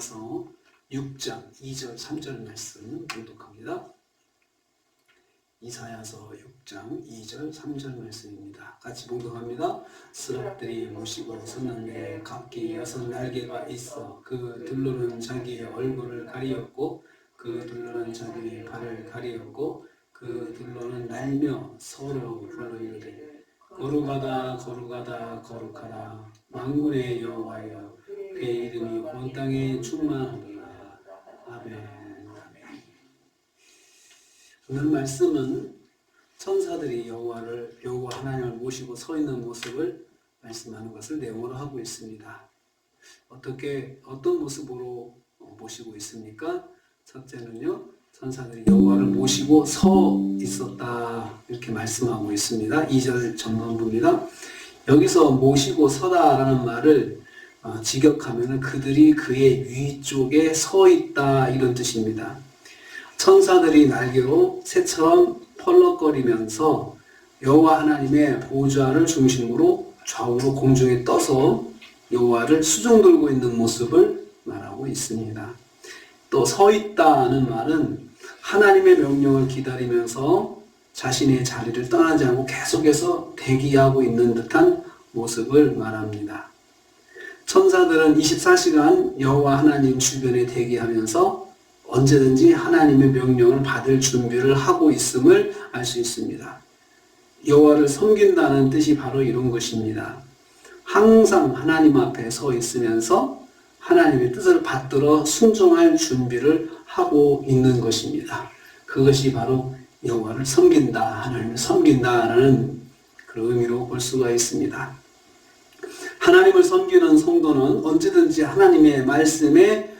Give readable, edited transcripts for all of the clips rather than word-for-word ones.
이사야서 6장 2절 3절 말씀 봉독합니다. 이사야서 6장 2절 3절 말씀입니다. 같이 봉독합니다. 스랍들이 모시고 섰는데 각기 6날개가 있어 그 둘로는 자기의 얼굴을 가리었고 그 둘로는 자기의 발을 가리었고 그 둘로는 날며 서로 불러이르되 거룩하다 거룩하다 거룩하다 만군의 여호와여 그의 이름이 온 땅에 충만하도다. 아멘. 아멘. 오늘 말씀은 천사들이 여호와 하나님을 모시고 서 있는 모습을 말씀하는 것을 내용으로 하고 있습니다. 어떤 모습으로 모시고 있습니까? 첫째는요, 천사들이 여호와를 모시고 서 있었다 이렇게 말씀하고 있습니다. 2절 전반부입니다. 여기서 모시고 서다라는 말을 직역하면 그들이 그의 위쪽에 서 있다 이런 뜻입니다. 천사들이 날개로 새처럼 펄럭거리면서 여호와 하나님의 보좌를 중심으로 좌우로 공중에 떠서 여호와를 수종들고 있는 모습을 말하고 있습니다. 또 서 있다는 말은 하나님의 명령을 기다리면서 자신의 자리를 떠나지 않고 계속해서 대기하고 있는 듯한 모습을 말합니다. 천사들은 24시간 여호와 하나님 주변에 대기하면서 언제든지 하나님의 명령을 받을 준비를 하고 있음을 알 수 있습니다. 여호와를 섬긴다는 뜻이 바로 이런 것입니다. 항상 하나님 앞에 서 있으면서 하나님의 뜻을 받들어 순종할 준비를 하고 있는 것입니다. 그것이 바로 여호와를 섬긴다, 하나님을 섬긴다라는 그런 의미로 볼 수가 있습니다. 하나님을 섬기는 성도는 언제든지 하나님의 말씀에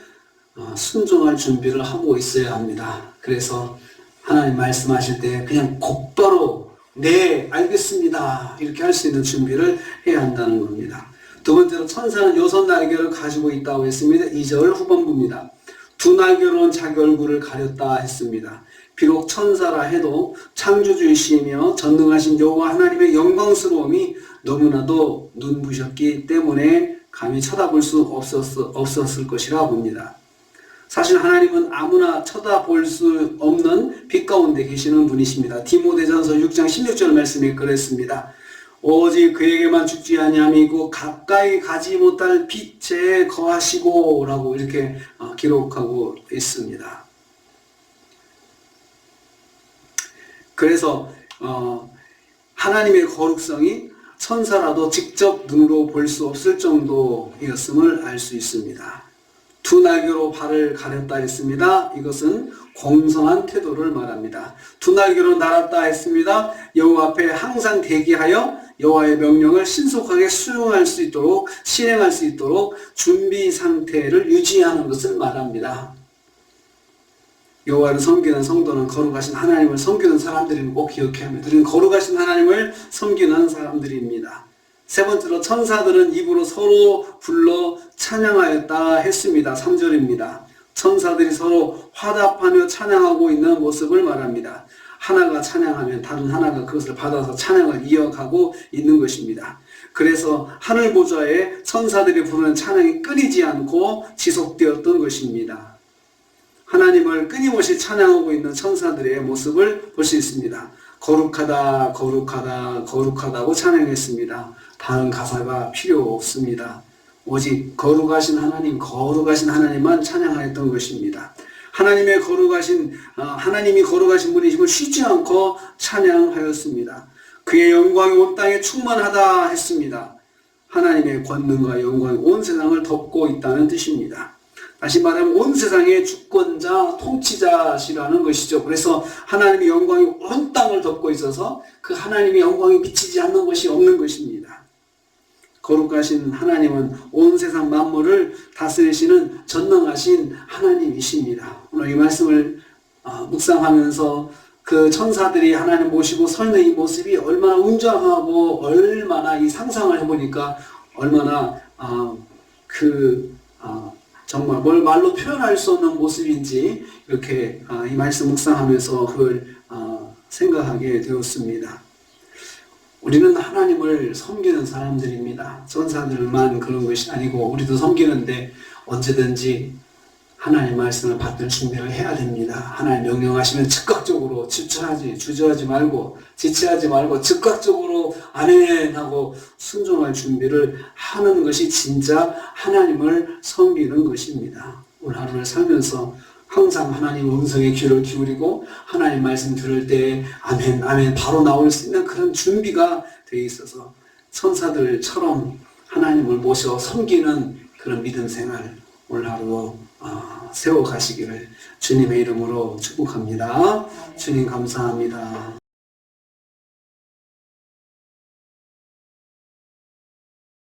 순종할 준비를 하고 있어야 합니다. 그래서 하나님 말씀하실 때 그냥 곧바로 네, 알겠습니다 이렇게 할 수 있는 준비를 해야 한다는 겁니다. 두 번째로 천사는 6날개를 가지고 있다고 했습니다. 2절 후반부입니다. 2날개로는 자기 얼굴을 가렸다 했습니다. 비록 천사라 해도 창조주이시며 전능하신 여호와 하나님의 영광스러움이 너무나도 눈부셨기 때문에 감히 쳐다볼 수 없었을 것이라 봅니다. 사실 하나님은 아무나 쳐다볼 수 없는 빛 가운데 계시는 분이십니다. 디모데전서 6장 16절 말씀에 그랬습니다. 오직 그에게만 죽지 아니함이고 가까이 가지 못할 빛에 거하시고 라고 이렇게 기록하고 있습니다. 그래서 하나님의 거룩성이 천사라도 직접 눈으로 볼 수 없을 정도였음을 알 수 있습니다. 2날개로 발을 가렸다 했습니다. 이것은 공손한 태도를 말합니다. 2날개로 날았다 했습니다. 여호와 앞에 항상 대기하여 여호와의 명령을 신속하게 수용할 수 있도록 실행할 수 있도록 준비 상태를 유지하는 것을 말합니다. 여호와를 섬기는 성도는 거룩하신 하나님을 섬기는 사람들임을 꼭 기억해야 합니다. 우리는 거룩하신 하나님을 섬기는 사람들입니다. 세 번째로 천사들은 입으로 서로 불러 찬양하였다 했습니다. 3절입니다. 천사들이 서로 화답하며 찬양하고 있는 모습을 말합니다. 하나가 찬양하면 다른 하나가 그것을 받아서 찬양을 이어가고 있는 것입니다. 그래서 하늘 보좌에 천사들이 부르는 찬양이 끊이지 않고 지속되었던 것입니다. 하나님을 끊임없이 찬양하고 있는 천사들의 모습을 볼 수 있습니다. 거룩하다 거룩하다 거룩하다고 찬양했습니다. 다른 가사가 필요 없습니다. 오직 거룩하신 하나님만 찬양하였던 것입니다. 하나님이 거룩하신 분이심을 쉬지 않고 찬양하였습니다. 그의 영광이 온 땅에 충만하다 했습니다. 하나님의 권능과 영광이 온 세상을 덮고 있다는 뜻입니다. 다시 말하면 온 세상의 주권자, 통치자시라는 것이죠. 그래서 하나님의 영광이 온 땅을 덮고 있어서 그 하나님의 영광이 비치지 않는 것이 없는 것입니다. 거룩하신 하나님은 온 세상 만물을 다스리시는 전능하신 하나님이십니다. 오늘 이 말씀을 묵상하면서 그 천사들이 하나님 모시고 서 있는 이 모습이 얼마나 웅장하고 얼마나 이 상상을 해보니까 얼마나 정말 뭘 말로 표현할 수 없는 모습인지 이렇게 이 말씀 묵상하면서 그걸 생각하게 되었습니다. 우리는 하나님을 섬기는 사람들입니다. 천사들만 그런 것이 아니고 우리도 섬기는데 언제든지 하나님 말씀을 받들 준비를 해야 됩니다. 하나님 명령하시면 즉각적으로 주저하지 말고 지체하지 말고 즉각적으로 아멘 하고 순종할 준비를 하는 것이 진짜 하나님을 섬기는 것입니다. 오늘 하루를 살면서 항상 하나님 음성에 귀를 기울이고 하나님 말씀 들을 때 아멘 아멘 바로 나올 수 있는 그런 준비가 되어 있어서 천사들처럼 하나님을 모셔 섬기는 그런 믿음 생활 오늘 하루 세워가시기를 주님의 이름으로 축복합니다. 주님 감사합니다.